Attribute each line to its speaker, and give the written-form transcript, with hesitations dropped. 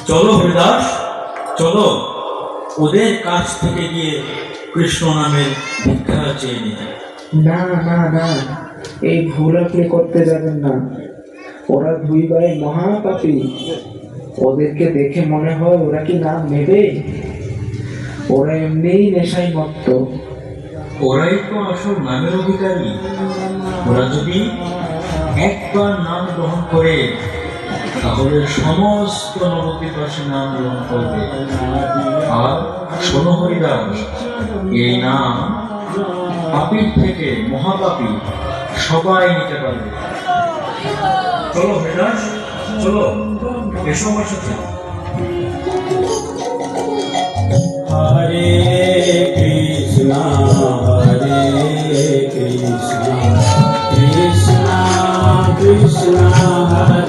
Speaker 1: চলো হরিদাস, চলো ওদের কাছ থেকে গিয়ে কৃষ্ণ নামের ভিক্ষা চেয়ে নিতে।
Speaker 2: না না না, এই ভুল আপনি করতে যাবেন না। ওরা দুই ভাই মহাপাপী। ওদেরকে দেখে মনে হয় ওরা কি নাম নেবে? ওরা এমনিই নেশায় মত্ত।
Speaker 1: ওরাই তো আসল নামের অধিকারী। ওরা যদি একবার নাম গ্রহণ করে তাহলে সমস্ত নবদ্বীপবাসী নাম গ্রহণ করবে। আর শোনো হরিদাস, এই নাম পাপীর থেকে মহাপাপী সবাই নিতে পারবে। চলো হরিদাস, চলো, এসো আমার সাথে।
Speaker 3: হরে কৃষ্ণ হরে কৃষ্ণ কৃষ্ণ কৃষ্ণ হরে